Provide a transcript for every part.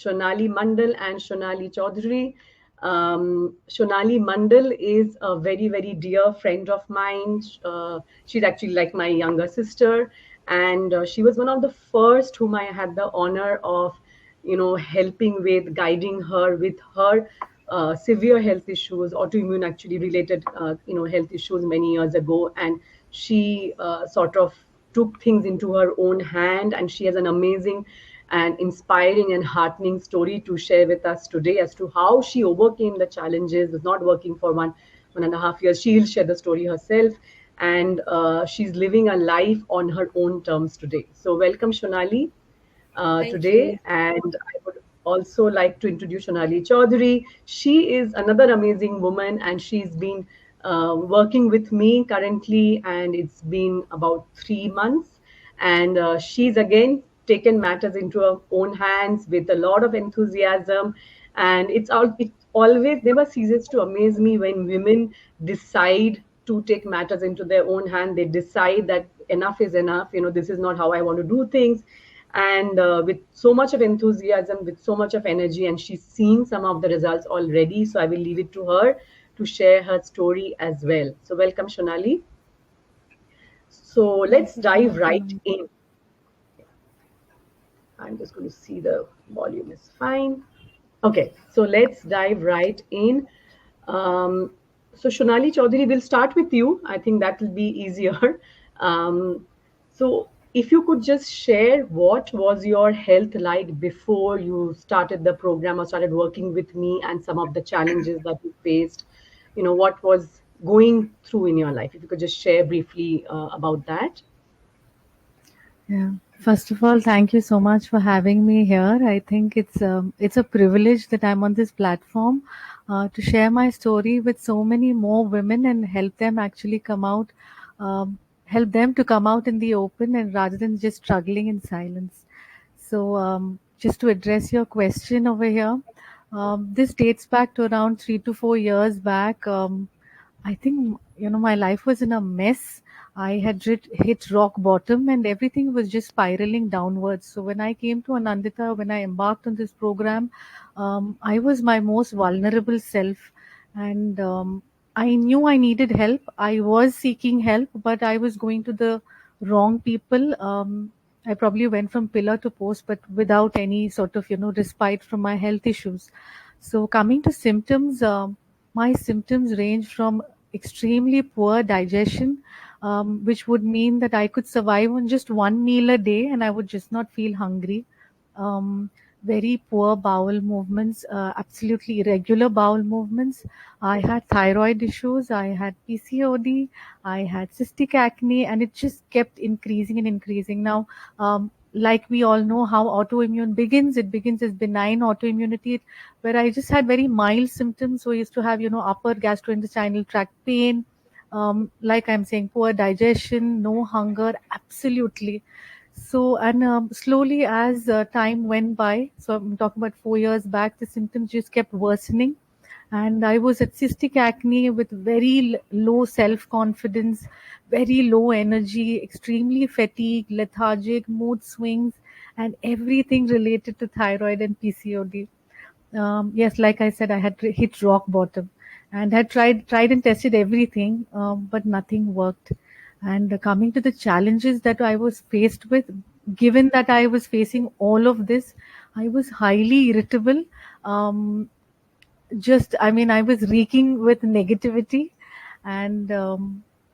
Shonali Mandal and Shonali Chaudhary. Shonali Mandal is a very, very dear friend of mine. She's actually like my younger sister, and she was one of the first whom I had the honor of, helping with, guiding her with her severe health issues, autoimmune actually related, health issues many years ago, and she sort of took things into her own hand, and she has an amazing and inspiring and heartening story to share with us today as to how she overcame the challenges. Was not working for 1.5 years. She'll share the story herself, and she's living a life on her own terms today. So welcome, Shonali, Thank today. you. And I would also like to introduce Shonali Chaudhary. She is another amazing woman, and she's been working with me currently, and it's been about 3 months. And she's again taken matters into her own hands with a lot of enthusiasm. And it always never ceases to amaze me when women decide to take matters into their own hand. They decide that enough is enough. This is not how I want to do things, and with so much of enthusiasm, with so much of energy, and she's seeing some of the results already. So I will leave it to her to share her story as well. So welcome, Shonali. So Thank let's you so dive much, right ma'am. in. I'm just going to see the volume is fine. Okay, so let's dive right in. Um, so Shonali Chaudhary, will start with you. I think that will be easier. Um, so if you could just share what was your health like before you started the program or started working with me, and some of the challenges that you faced, what was going through in your life. If you could just share briefly about that. Yeah. First of all, thank you so much for having me here. I think it's a privilege that I'm on this platform to share my story with so many more women and help them actually come out, help them to come out in the open and rather than just struggling in silence. So, just to address your question over here, this dates back to around 3 to 4 years back. I think, my life was in a mess. I had hit rock bottom and everything was just spiraling downwards. So when I came to Anandita, when I embarked on this program, I was my most vulnerable self. And I knew I needed help. I was seeking help, but I was going to the wrong people. I probably went from pillar to post, but without any sort of, respite from my health issues. So coming to symptoms, my symptoms range from extremely poor digestion, which would mean that I could survive on just one meal a day and I would just not feel hungry. Um, Very poor bowel movements, absolutely irregular bowel movements. I had thyroid issues, I had PCOD, I had cystic acne, and it just kept increasing and increasing. Now, like we all know how autoimmune begins, it begins as benign autoimmunity, where I just had very mild symptoms. So I used to have, upper gastrointestinal tract pain, like I'm saying, poor digestion, no hunger, absolutely. So, and slowly as time went by, so I'm talking about 4 years back, the symptoms just kept worsening. And I was at cystic acne with very low self confidence, very low energy, extremely fatigued, lethargic, mood swings, and everything related to thyroid and PCOD. Yes, like I said, I had hit rock bottom and had tried and tested everything, but nothing worked. And coming to the challenges that I was faced with, given that I was facing all of this, I was highly irritable. Um, I mean, I was reeking with negativity, and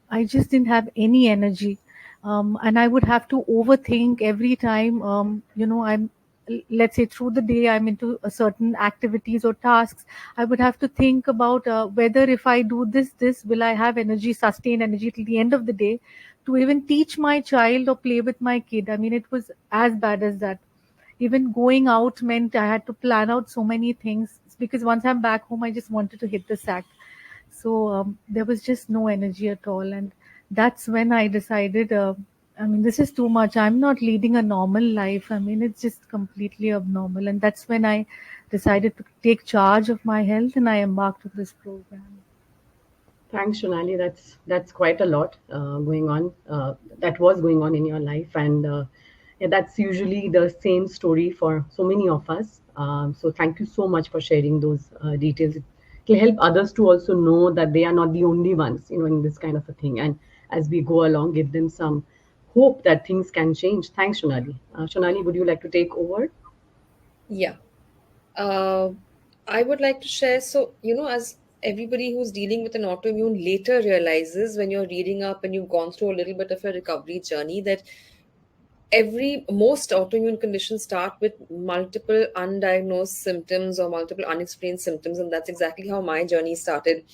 I just didn't have any energy. And I would have to overthink every time. Let's say through the day I'm into a certain activities or tasks. I would have to think about whether if I do this, will I have energy, sustained energy till the end of the day to even teach my child or play with my kid. I mean, it was as bad as that. Even going out meant I had to plan out so many things because once I'm back home, I just wanted to hit the sack. So there was just no energy at all. And that's when I decided, I mean, this is too much. I'm not leading a normal life. I mean, it's just completely abnormal. And that's when I decided to take charge of my health and I embarked on this program. Thanks, Shonali. That's quite a lot going on. That was going on in your life, and yeah, that's usually the same story for so many of us. So thank you so much for sharing those details. It will help others to also know that they are not the only ones, in this kind of a thing. And as we go along, give them some hope that things can change. Thanks, Shonali. Shonali, would you like to take over? Yeah. Uh, I would like to share. So, as everybody who's dealing with an autoimmune later realizes when you're reading up and you've gone through a little bit of a recovery journey, that most autoimmune conditions start with multiple undiagnosed symptoms or multiple unexplained symptoms. And that's exactly how my journey started,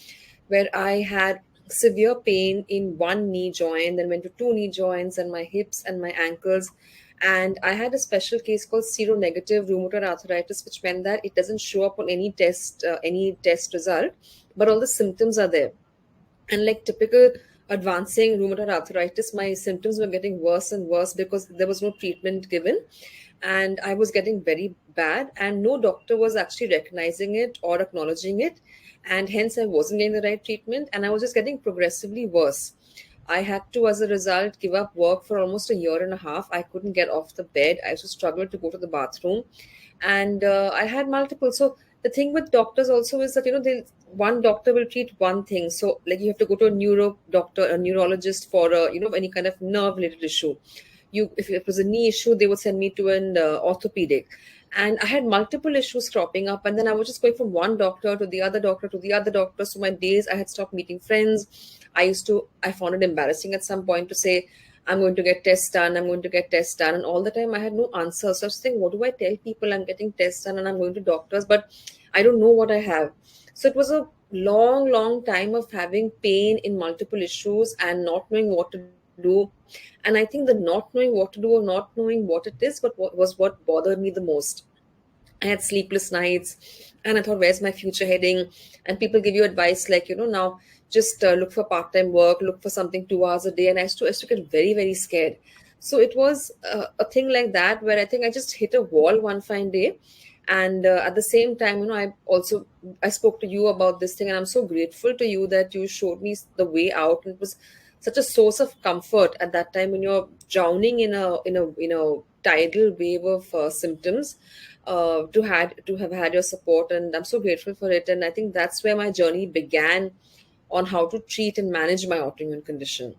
where I had severe pain in one knee joint, then went to two knee joints and my hips and my ankles. And I had a special case called seronegative rheumatoid arthritis, which meant that it doesn't show up on any test result, but all the symptoms are there. And like typical advancing rheumatoid arthritis, my symptoms were getting worse and worse because there was no treatment given. And I was getting very bad, and no doctor was actually recognizing it or acknowledging it. And hence, I wasn't getting the right treatment, and I was just getting progressively worse. I had to, as a result, give up work for almost a year and a half. I couldn't get off the bed. I used to struggle to go to the bathroom. And I had multiple. So the thing with doctors also is that, one doctor will treat one thing. So, like, you have to go to a neuro doctor, a neurologist for, any kind of nerve related issue. If it was a knee issue, they would send me to an orthopedic. And I had multiple issues cropping up, and then I was just going from one doctor to the other doctor to the other doctor. So my days, I had stopped meeting friends. I found it embarrassing at some point to say, I'm going to get tests done, I'm going to get tests done. And all the time I had no answer. So I was thinking, what do I tell people? I'm getting tests done and I'm going to doctors, but I don't know what I have. So it was a long, long time of having pain in multiple issues and not knowing what to do. And I think the not knowing what to do or not knowing what it is, was what bothered me the most. I had sleepless nights, and I thought, where's my future heading? And people give you advice like, now just look for part time work, look for something 2 hours a day. And I used to get very, very scared. So it was a thing like that where I think I just hit a wall one fine day. And at the same time, I spoke to you about this thing, and I'm so grateful to you that you showed me the way out. And it was such a source of comfort at that time when you're drowning in a tidal wave of symptoms, to have had your support, and I'm so grateful for it. And I think that's where my journey began on how to treat and manage my autoimmune condition.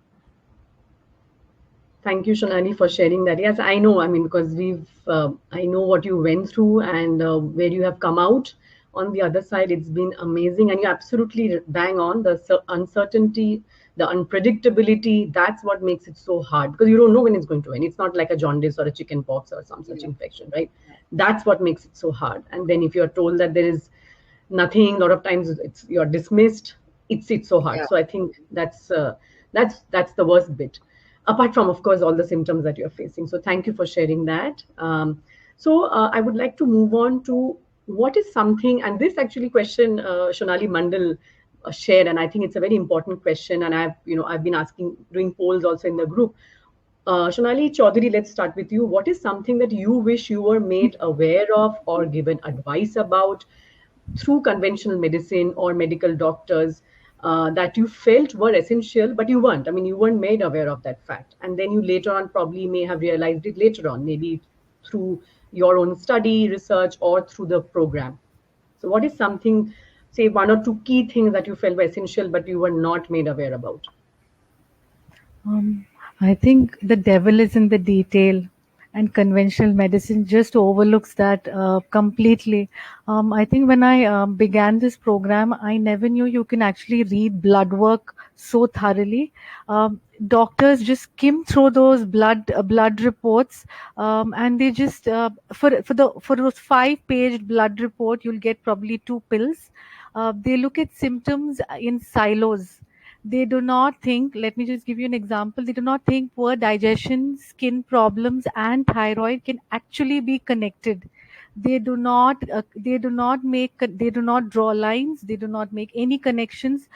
Thank you, Shonali, for sharing that. Yes, I know. I mean, because I know what you went through and where you have come out on the other side. It's been amazing, and you're absolutely bang on. The uncertainty, the unpredictability, that's what makes it so hard because you don't know when it's going to end. It's not like a jaundice or a chicken pox or some such Yeah. infection, right? That's what makes it so hard. And then if you're told that there is nothing, a lot of times you're dismissed. It's so hard. Yeah. So I think that's the worst bit, apart from of course all the symptoms that you're facing. So thank you for sharing that. So I would like to move on to what is something, and this actually question Shonali Mandal shared, and I think it's a very important question, and I've been asking, doing polls also in the group. Shonali Chaudhary, let's start with you. What is something that you wish you were made aware of or given advice about through conventional medicine or medical doctors, that you felt were essential, but you weren't? I mean, you weren't made aware of that fact. And then you later on probably may have realized it later on, maybe through your own study, research, or through the program. So, what is something, say, one or two key things that you felt were essential, but you were not made aware about? Um, I think the devil is in the detail, and conventional medicine just overlooks that completely. I think when I began this program, I never knew you can actually read blood work so thoroughly. Doctors just skim through those blood reports, and they just for those 5 page blood report, you'll get probably 2 pills. They look at symptoms in silos. They do not think, let me just give you an example, they do not think poor digestion, skin problems, and thyroid can actually be connected. They do not draw lines, they do not make any connections.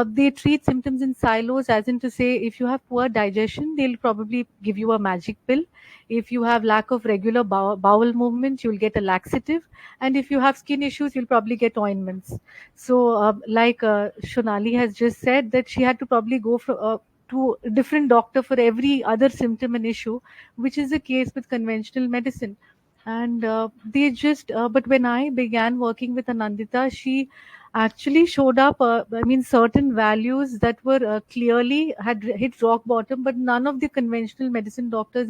They treat symptoms in silos, as in to say, if you have poor digestion, they'll probably give you a magic pill. If you have lack of regular bowel movement, you'll get a laxative. And if you have skin issues, you'll probably get ointments. So, like Shonali has just said, that she had to probably go to a different doctor for every other symptom and issue, which is the case with conventional medicine. And they just but when I began working with Anandita, she actually showed up, I mean, certain values that were clearly had hit rock bottom, but none of the conventional medicine doctors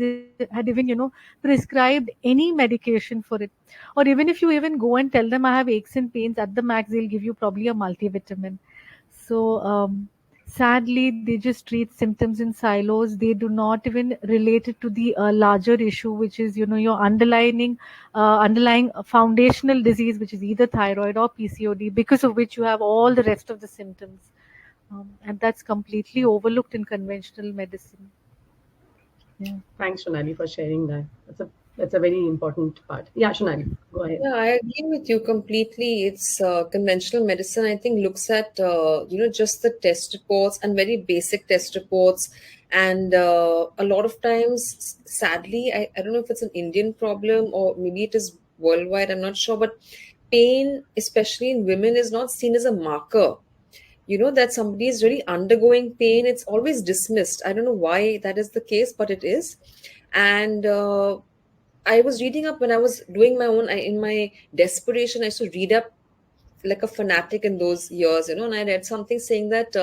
had even, prescribed any medication for it. Or even if you even go and tell them I have aches and pains, at the max they'll give you probably a multivitamin. So sadly, they just treat symptoms in silos. They do not even relate it to the larger issue, which is, your underlying foundational disease, which is either thyroid or PCOD, because of which you have all the rest of the symptoms, and that's completely overlooked in conventional medicine. Yeah. Thanks, Shonali, for sharing that. That's a very important part. Yeah, Shonali, go ahead. Yeah, I agree with you completely. It's conventional medicine, I think, looks at just the test reports and very basic test reports. And a lot of times, sadly, I don't know if it's an Indian problem or maybe it is worldwide, I'm not sure, but pain, especially in women, is not seen as a marker. That somebody is really undergoing pain, it's always dismissed. I don't know why that is the case, but it is. And I was reading up when I was doing my own, in my desperation, I used to read up like a fanatic in those years, and I read something saying that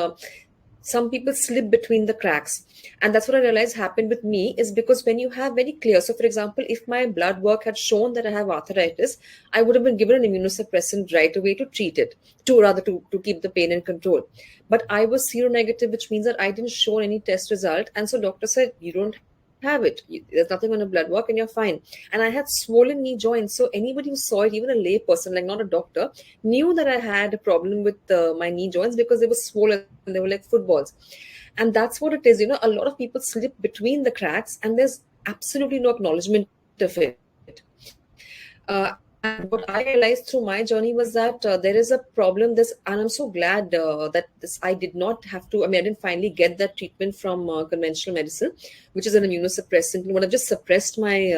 some people slip between the cracks. And that's what I realized happened with me, is because when you have very clear, so for example, if my blood work had shown that I have arthritis, I would have been given an immunosuppressant right away to treat it, to keep the pain in control. But I was seronegative, which means that I didn't show any test result. And so doctor said, you don't have it. There's nothing on your blood work and you're fine. And I had swollen knee joints. So anybody who saw it, even a lay person, like not a doctor, knew that I had a problem with my knee joints because they were swollen. They were like footballs. And that's what it is. A lot of people slip between the cracks and there's absolutely no acknowledgement of it. And what I realized through my journey was that there is a problem. And I'm so glad that I did not have to, I didn't finally get that treatment from conventional medicine, which is an immunosuppressant. It would have just suppressed my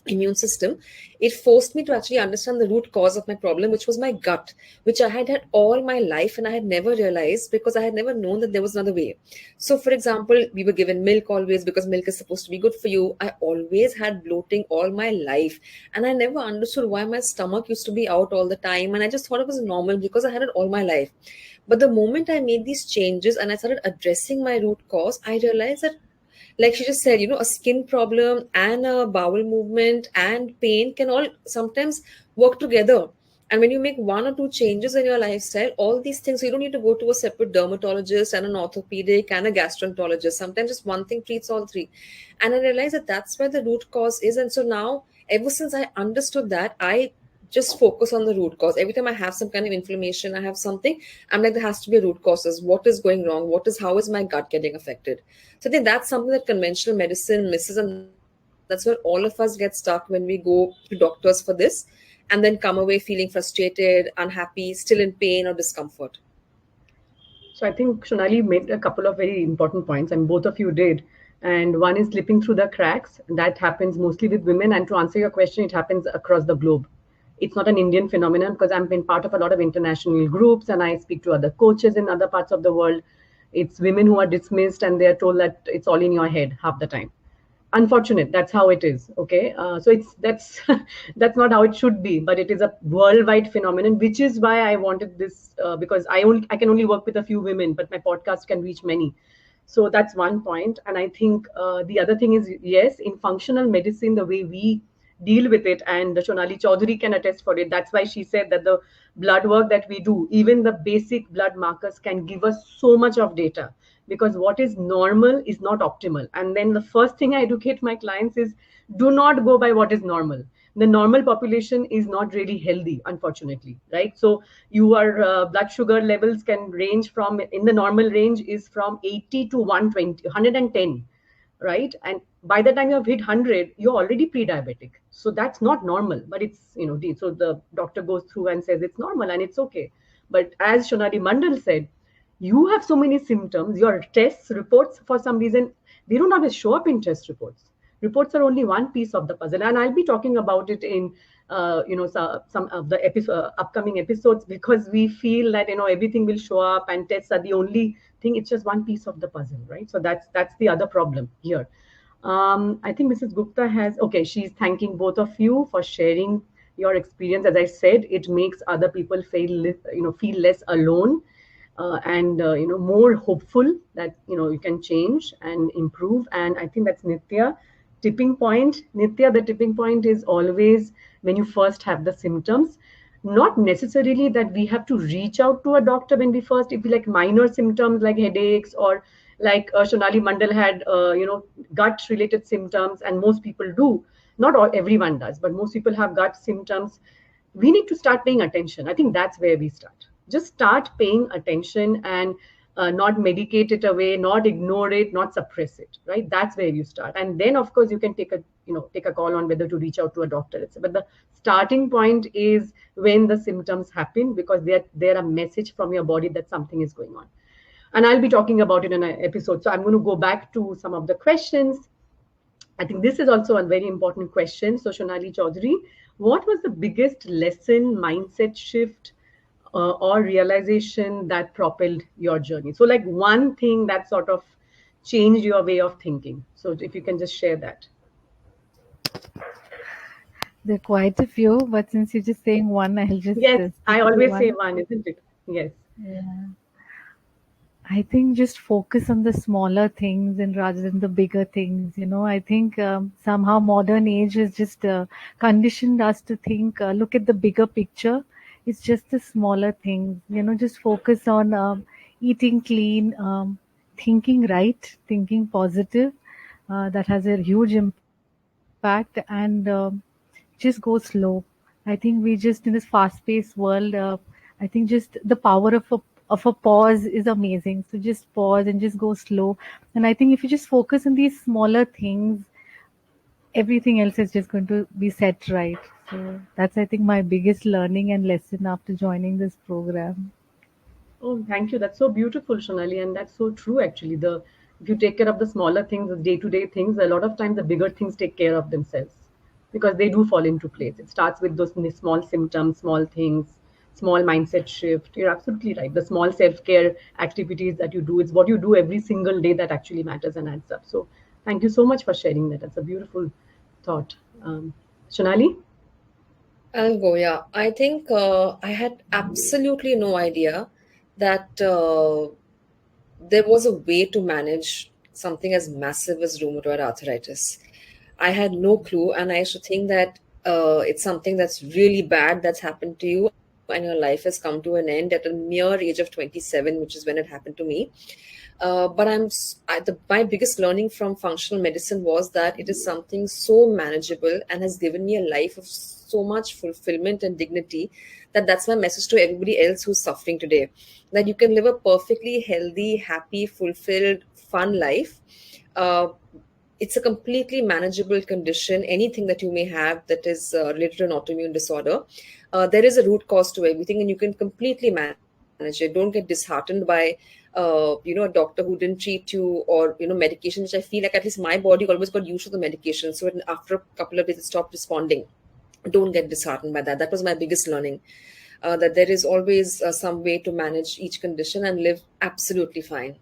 immune system. It forced me to actually understand the root cause of my problem, which was my gut, which I had had all my life and I had never realized because I had never known that there was another way. So, for example, we were given milk always because milk is supposed to be good for you. I always had bloating all my life and I never understood why my stomach used to be out all the time. And I just thought it was normal because I had it all my life. But the moment I made these changes and I started addressing my root cause, I realized that, like she just said, a skin problem and a bowel movement and pain can all sometimes work together. And when you make one or two changes in your lifestyle, all these things, you don't need to go to a separate dermatologist and an orthopedic and a gastroenterologist. Sometimes just one thing treats all three. And I realized that that's where the root cause is. And so now, ever since I understood that, I just focus on the root cause. Every time I have some kind of inflammation, I have something, I'm like, there has to be a root causes. What is going wrong? How is my gut getting affected? So I think that's something that conventional medicine misses, and that's where all of us get stuck when we go to doctors for this, and then come away feeling frustrated, unhappy, still in pain or discomfort. So I think Shonali made a couple of very important points, and both of you did. And one is slipping through the cracks. That happens mostly with women. And to answer your question, it happens across the globe. It's not an Indian phenomenon because I've been part of a lot of international groups and I speak to other coaches in other parts of the world. It's women who are dismissed and they're told that it's all in your head half the time. Unfortunate, that's how it is. Okay, so it's that's that's not how it should be, but it is a worldwide phenomenon, which is why I wanted this, because I can only work with a few women, but my podcast can reach many. So that's one point. And I think the other thing is, yes, in functional medicine, the way we deal with it, and Shonali Chaudhary can attest for it. That's why she said that the blood work that we do, even the basic blood markers, can give us so much of data, because what is normal is not optimal. And then the first thing I educate my clients is, do not go by what is normal. The normal population is not really healthy, unfortunately, right? So your blood sugar levels can range from, in the normal range is from 80 to 120, 110, right? And by the time you have hit 100, you're already pre-diabetic. So that's not normal, but it's, so the doctor goes through and says it's normal and it's okay. But as Shonali Mandal said, you have so many symptoms, your tests, reports, for some reason, they don't always show up in test reports. Reports are only one piece of the puzzle. And I'll be talking about it in, some of the upcoming episodes, because we feel that, everything will show up and tests are the only thing. It's just one piece of the puzzle, right? So that's the other problem here. I think Mrs. Gupta has, okay, she's thanking both of you for sharing your experience. As I said, it makes other people feel less alone, and more hopeful that you can change and improve. And I think that's Nitya. Tipping point, Nitya, the tipping point is always when you first have the symptoms. Not necessarily that we have to reach out to a doctor when we first, if we like minor symptoms like headaches, or like Shonali Mandal had, gut related symptoms, and most people do. Not all, everyone does, but most people have gut symptoms. We need to start paying attention. I think that's where we start. Just start paying attention, and not medicate it away, not ignore it, not suppress it. Right? That's where you start, and then of course you can take a call on whether to reach out to a doctor. But the starting point is when the symptoms happen, because they're a message from your body that something is going on. And I'll be talking about it in an episode. So I'm going to go back to some of the questions. I think this is also a very important question. So, Shonali Chaudhary, what was the biggest lesson, mindset shift, or realization that propelled your journey? So, like one thing that sort of changed your way of thinking. So, if you can just share that. There are quite a few, but since you're just saying one, I'll just Yes, I stick to always say one. one, isn't it? Yes. Yeah. I think just focus on the smaller things and rather than the bigger things. I think somehow modern age has just conditioned us to think, look at the bigger picture. It's just the smaller things. Just focus on eating clean, thinking right, thinking positive. That has a huge impact, and just go slow. I think we just in this fast-paced world. I think just the power of a pause is amazing. So just pause and just go slow. And I think if you just focus on these smaller things, everything else is just going to be set right. So that's, I think, my biggest learning and lesson after joining this program. Oh, thank you. That's so beautiful, Shonali, and that's so true. Actually, the if you take care of the smaller things, the day-to-day things, a lot of times the bigger things take care of themselves because they do fall into place. It starts with those small symptoms, small things, small mindset shift. You're absolutely right. The small self-care activities that you do, it's what you do every single day that actually matters and adds up. So, thank you so much for sharing that. That's a beautiful thought. Shonali? I'll go, yeah. I think I had absolutely no idea that there was a way to manage something as massive as rheumatoid arthritis. I had no clue, and I used to think that it's something that's really bad that's happened to you, and your life has come to an end at a mere age of 27, which is when it happened to me. But my biggest learning from functional medicine was that it is something so manageable and has given me a life of so much fulfillment and dignity, that that's my message to everybody else who's suffering today, that you can live a perfectly healthy, happy, fulfilled, fun life. uh, it's a completely manageable condition. Anything that you may have that is related to an autoimmune disorder, there is a root cause to everything, and you can completely manage it. Don't get disheartened by a doctor who didn't treat you, or medication, which I feel like at least my body always got used to the medication, so after a couple of days it stopped responding. Don't get disheartened by that. That was my biggest learning, that there is always some way to manage each condition and live absolutely fine.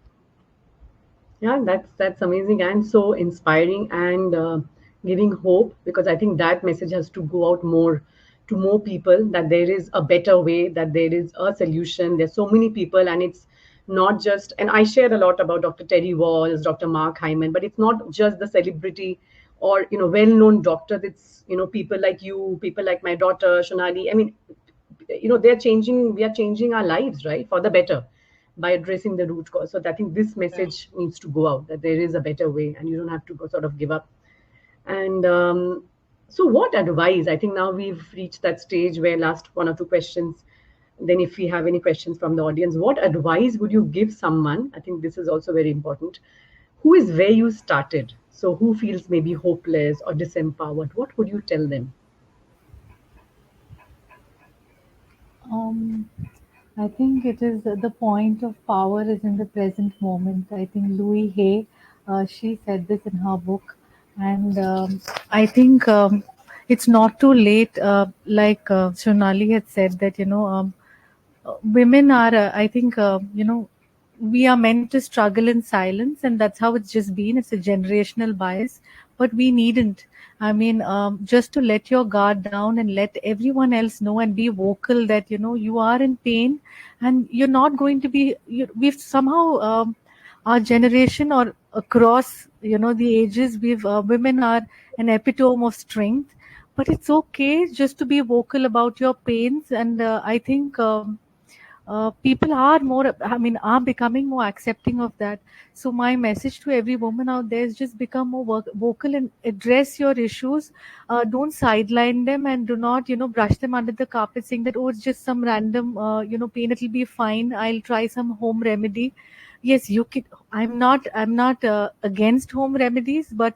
Yeah, that's amazing and so inspiring, and giving hope, because I think that message has to go out more to more people, that there is a better way, that there is a solution. There's so many people, and it's not just. And I share a lot about Dr. Terry Walls, Dr. Mark Hyman, but it's not just the celebrity or well-known doctors. It's people like you, people like my daughter Shonali. I mean, they're changing. We are changing our lives, right, for the better by addressing the root cause. So I think this message needs to go out, that there is a better way and you don't have to go sort of give up. And so, what advice? I think now we've reached that stage where last one or two questions. Then, if we have any questions from the audience, what advice would you give someone? I think this is also very important. Who is where you started? So, who feels maybe hopeless or disempowered? What would you tell them? Um, I think it is the point of power is in the present moment. I think Louis Hay, she said this in her book, and I think it's not too late. Like Shonali had said that women are. I think we are meant to struggle in silence, and that's how it's just been. It's a generational bias, but we needn't. I mean, just to let your guard down and let everyone else know and be vocal that you are in pain, and you're not going to be. We've somehow, our generation or across the ages, we've women are an epitome of strength, but it's okay just to be vocal about your pains, and I think. People are more, I mean, are becoming more accepting of that. So my message to every woman out there is just become more vocal and address your issues. Don't sideline them, and do not brush them under the carpet saying that, oh, it's just some random pain, it'll be fine, I'll try some home remedy. Yes, you can. I'm not against home remedies, but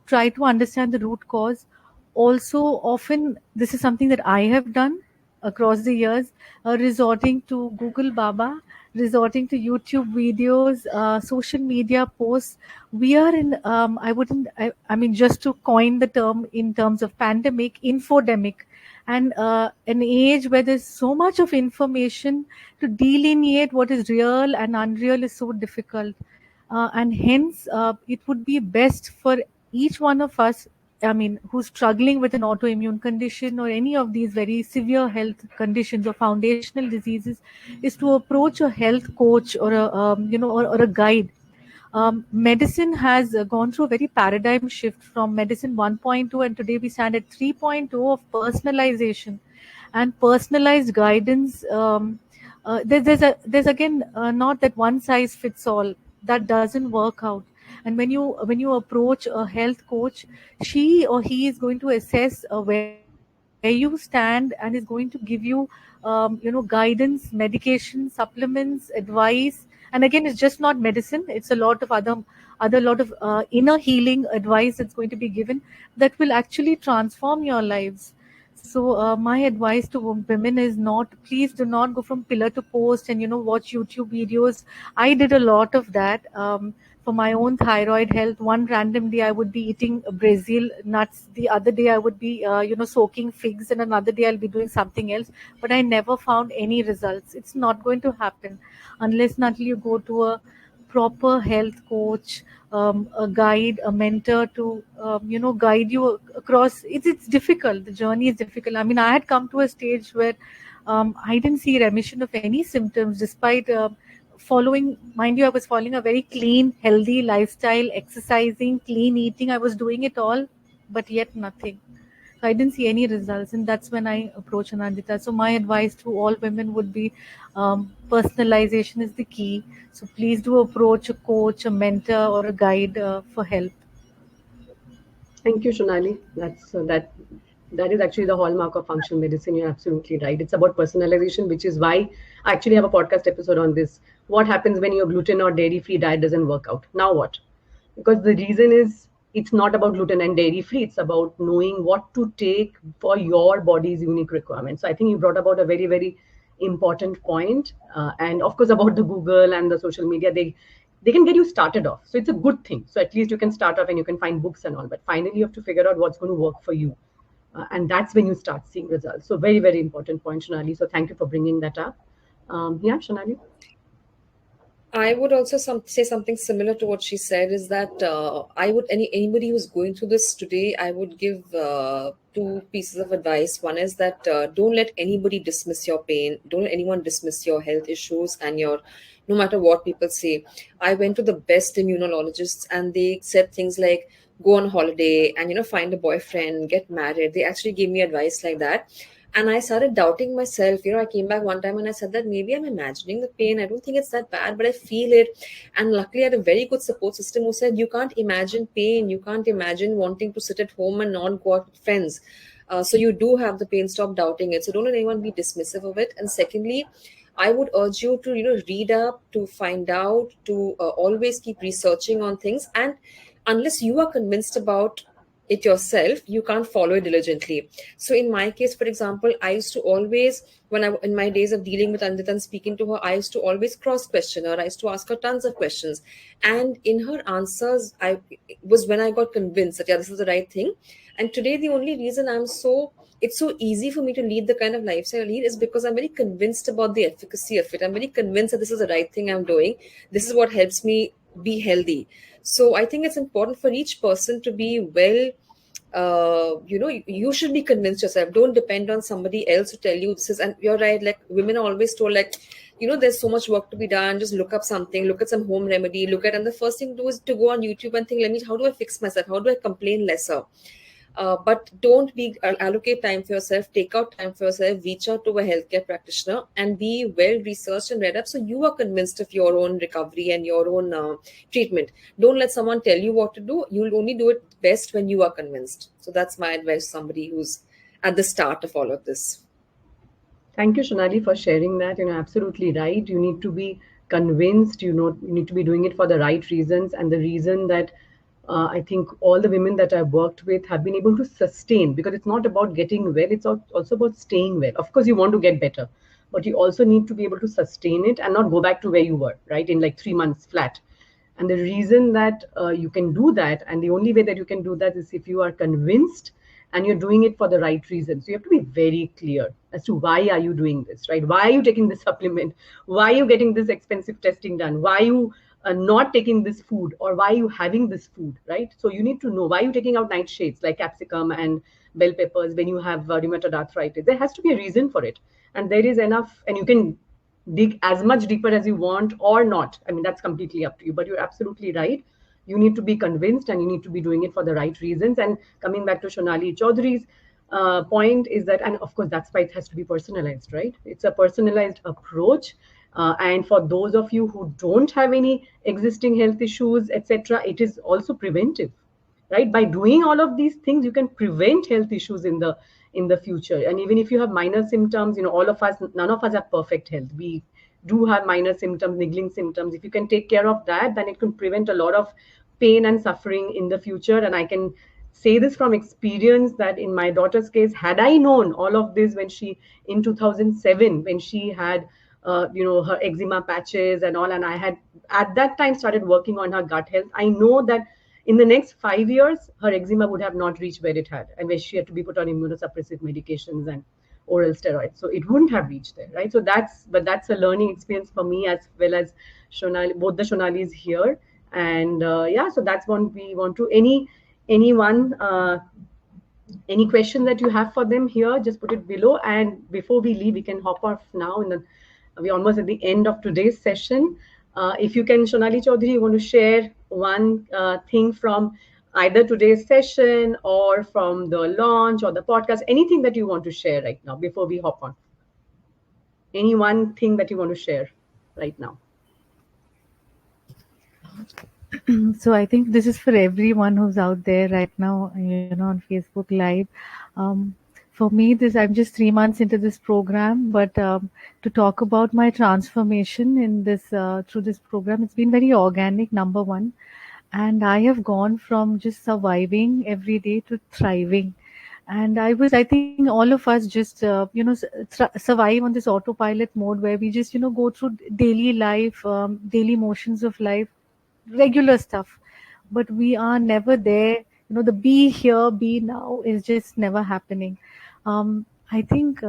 try to understand the root cause. Also, often this is something that I have done across the years, resorting to Google Baba, resorting to YouTube videos, social media posts. We are in, I mean, just to coin the term in terms of pandemic, infodemic, and an age where there's so much of information, to delineate what is real and unreal is so difficult. And hence, it would be best for each one of us, I mean, who's struggling with an autoimmune condition or any of these very severe health conditions or foundational diseases, is to approach a health coach or or a guide. Medicine has gone through a very paradigm shift from medicine 1.2, and today we stand at 3.0 of personalization and personalized guidance. There's again, not that one size fits all. That doesn't work out. And when you approach a health coach, she or he is going to assess where you stand and is going to give you guidance, medication, supplements, advice. And again, it's just not medicine, it's a lot of other lot of inner healing advice that's going to be given, that will actually transform your lives. So my advice to women is, not please do not go from pillar to post and watch YouTube videos. I did a lot of that, for my own thyroid health. One random day I would be eating Brazil nuts, the other day I would be soaking figs, and another day I'll be doing something else. But I never found any results. It's not going to happen unless and until you go to a proper health coach, a guide, a mentor to guide you across. It's difficult. The journey is difficult. I mean, I had come to a stage where I didn't see remission of any symptoms, despite following, mind you, I was following a very clean, healthy lifestyle, exercising, clean eating. I was doing it all, but yet nothing. So I didn't see any results, and that's when I approached Anandita. So my advice to all women would be, personalization is the key. So please do approach a coach, a mentor, or a guide for help. Thank you, Shonali. That is actually the hallmark of functional medicine. You're absolutely right. It's about personalization, which is why I actually have a podcast episode on this. What happens when your gluten or dairy-free diet doesn't work out? Now what? Because the reason is, it's not about gluten and dairy-free. It's about knowing what to take for your body's unique requirements. So I think you brought about a very, very important point. And of course, about the Google and the social media, they can get you started off. So it's a good thing. So at least you can start off and you can find books and all. But finally, you have to figure out what's going to work for you. And that's when you start seeing results. So very, very important point, Shonali. So thank you for bringing that up. Yeah, Shonali. I would also say something similar to what she said, is that I would anybody who's going through this today, I would give two pieces of advice. One is that don't let anybody dismiss your pain. Don't let anyone dismiss your health issues and your, no matter what people say. I went to the best immunologists and they said things like, go on holiday and find a boyfriend, get married. They actually gave me advice like that. And I started doubting myself. I came back one time and I said that maybe I'm imagining the pain. I don't think it's that bad, but I feel it. And luckily, I had a very good support system who said, you can't imagine pain. You can't imagine wanting to sit at home and not go out with friends. So you do have the pain. Stop doubting it. So don't let anyone be dismissive of it. And secondly, I would urge you to, read up, to find out, to always keep researching on things. And unless you are convinced about it yourself, you can't follow it diligently. So in my case, for example, I used to always, when I in my days of dealing with Andita and speaking to her, I used to always cross question her. I used to ask her tons of questions, and in her answers, I was when I got convinced that yeah, this is the right thing. And today, the only reason it's so easy for me to lead the kind of lifestyle I lead is because I'm very convinced about the efficacy of it. I'm very convinced that this is the right thing I'm doing. This is what helps me be healthy. So I think it's important for each person to be well. You should be convinced yourself. Don't depend on somebody else to tell you this is. And you're right. Like women are always told, like, there's so much work to be done. Just look up something, look at some home remedy, and the first thing to do is to go on YouTube and think, how do I fix myself? How do I complain lesser? But don't allocate time for yourself, take out time for yourself, reach out to a healthcare practitioner and be well researched and read up so you are convinced of your own recovery and your own treatment. Don't let someone tell you what to do. You'll only do it best when you are convinced. So that's my advice to somebody who's at the start of all of this. Thank you, Shonali, for sharing that. Absolutely right. You need to be convinced, you need to be doing it for the right reasons. And the reason that I think all the women that I've worked with have been able to sustain, because it's not about getting well, it's also about staying well. Of course, you want to get better, but you also need to be able to sustain it and not go back to where you were, right? In like 3 months flat. And the reason that you can do that, and the only way that you can do that is if you are convinced and you're doing it for the right reason. So you have to be very clear as to why are you doing this, right? Why are you taking this supplement? Why are you getting this expensive testing done? Why are you not taking this food, or why are you having this food, right? So you need to know why you're taking out nightshades like capsicum and bell peppers when you have rheumatoid arthritis. There has to be a reason for it. And there is enough, and you can dig as much deeper as you want or not. I mean, that's completely up to you, but you're absolutely right. You need to be convinced and you need to be doing it for the right reasons. And coming back to Shonali Chaudhary's point is that, and of course, that's why it has to be personalized, right? It's a personalized approach. And for those of you who don't have any existing health issues, etc., it is also preventive, right? By doing all of these things, you can prevent health issues in the future. And even if you have minor symptoms, all of us, none of us have perfect health. We do have minor symptoms, niggling symptoms. If you can take care of that, then it can prevent a lot of pain and suffering in the future. And I can say this from experience that in my daughter's case, had I known all of this when she, in 2007, when she had her eczema patches and all, and I had at that time started working on her gut health, I know that in the next 5 years, her eczema would have not reached where it had, and where she had to be put on immunosuppressive medications and oral steroids. So it wouldn't have reached there, right? So that's a learning experience for me as well as Shonali, both the Shonalis here. And yeah, so that's one we want to. Anyone, any question that you have for them here, just put it below. And before we leave, we can hop off now. We're almost at the end of today's session. If you can, Shonali Chaudhary, you want to share one thing from either today's session or from the launch or the podcast, anything that you want to share right now before we hop on. Any one thing that you want to share right now. So I think this is for everyone who's out there right now, on Facebook Live. For me, I'm just 3 months into this program, but to talk about my transformation in this through this program, it's been very organic. Number one, and I have gone from just surviving every day to thriving. And I think all of us just, survive on this autopilot mode where we just, go through daily life, daily motions of life, regular stuff, but we are never there. The be here, be now is just never happening. I think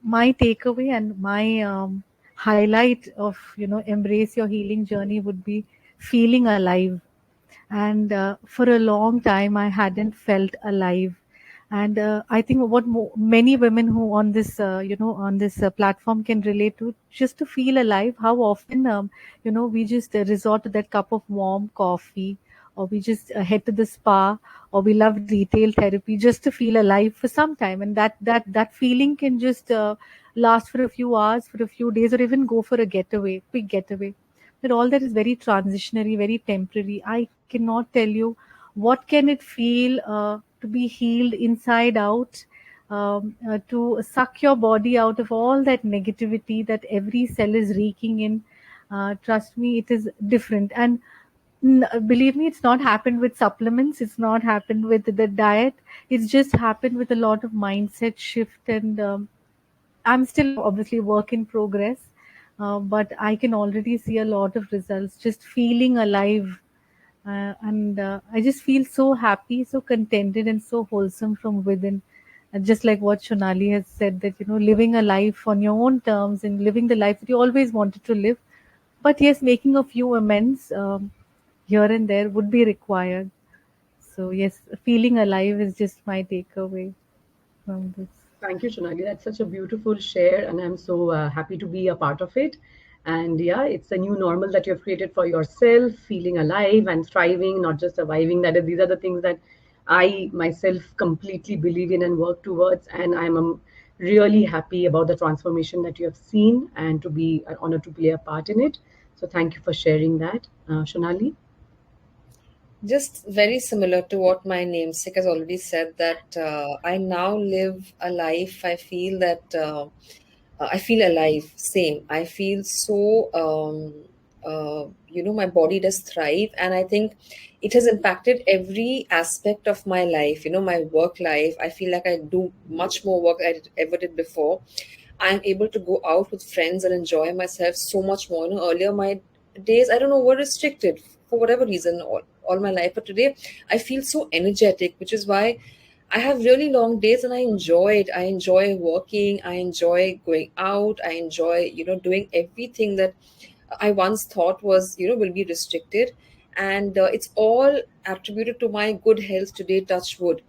my takeaway and my highlight of embrace your healing journey would be feeling alive. And for a long time I hadn't felt alive. And I think what many women who on this on this platform can relate to, just to feel alive, how often we just resort to that cup of warm coffee, or we just head to the spa, or we love retail therapy just to feel alive for some time. And that feeling can just last for a few hours, for a few days, or even go for a quick getaway. But all that is very transitionary, very temporary. I cannot tell you what can it feel to be healed inside out, to suck your body out of all that negativity that every cell is reeking in. Trust me, it is different. And Believe me, it's not happened with supplements. It's not happened with the diet. It's just happened with a lot of mindset shift. And I'm still obviously work in progress, but I can already see a lot of results. Just feeling alive, and I just feel so happy, so contented, and so wholesome from within. And just like what Shonali has said, that living a life on your own terms and living the life that you always wanted to live, but yes, making a few amends here and there would be required. So yes, feeling alive is just my takeaway from this. Thank you, Shonali. That's such a beautiful share, and I'm so happy to be a part of it. And yeah, it's a new normal that you've created for yourself, feeling alive and thriving, not just surviving. These are the things that I myself completely believe in and work towards. And I'm really happy about the transformation that you have seen and to be honored to play a part in it. So thank you for sharing that, Shonali. Just very similar to what my namesake has already said, that I now live a life. I feel that I feel alive. Same. I feel so. My body does thrive, and I think it has impacted every aspect of my life. My work life. I feel like I do much more work I ever did before. I'm able to go out with friends and enjoy myself so much more. Earlier my days, I don't know, were restricted for whatever reason all my life. But today I feel so energetic, which is why I have really long days and I enjoy it. I enjoy working. I enjoy going out. I enjoy, doing everything that I once thought was, will be restricted. And it's all attributed to my good health today, touch wood.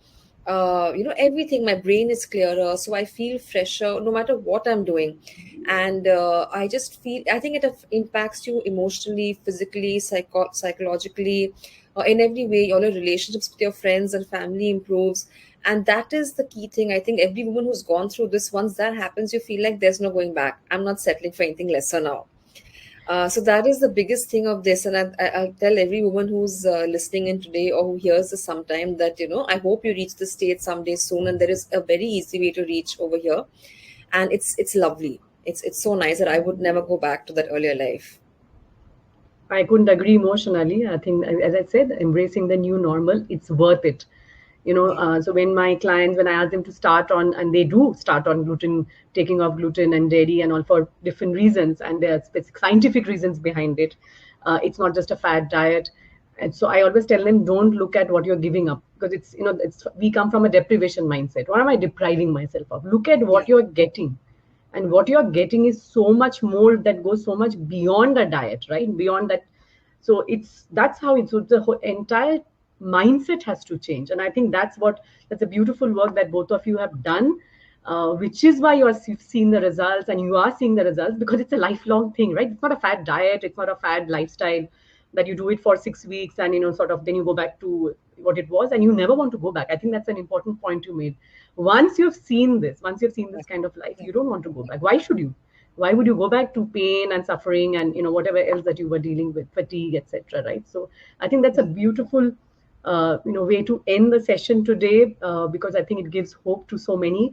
Everything, my brain is clearer, so I feel fresher no matter what I'm doing. And I just feel, I think it impacts you emotionally, physically, psychologically, in every way. All your relationships with your friends and family improves. And that is the key thing. I think every woman who's gone through this, once that happens, you feel like there's no going back. I'm not settling for anything lesser now. So that is the biggest thing of this, and I'll tell every woman who's listening in today or who hears this sometime that I hope you reach the state someday soon, and there is a very easy way to reach over here, and it's lovely. It's so nice that I would never go back to that earlier life. I couldn't agree emotionally. I think, as I said, embracing the new normal, it's worth it. Yeah, So when my clients, when I ask them to start on, and they do start on gluten, taking off gluten and dairy and all for different reasons, and there are specific scientific reasons behind it. It's not just a fad diet. And so I always tell them, don't look at what you're giving up, because it's we come from a deprivation mindset. What am I depriving myself of? Look at yeah, what you're getting, and what you're getting is so much more, that goes so much beyond a diet, right? Beyond that. So that's how it's, so the whole entire mindset has to change. And I think that's a beautiful work that both of you have done, which is why you've seen the results, and you are seeing the results, because it's a lifelong thing, right? It's not a fad diet, it's not a fad lifestyle that you do it for 6 weeks and sort of then you go back to what it was and you never want to go back. I think that's an important point you made. Once you've seen this right, kind of life, yeah, you don't want to go back. Why should you? Why would you go back to pain and suffering and whatever else that you were dealing with, fatigue, etc., right? So I think that's a yeah. beautiful way to end the session today, because I think it gives hope to so many.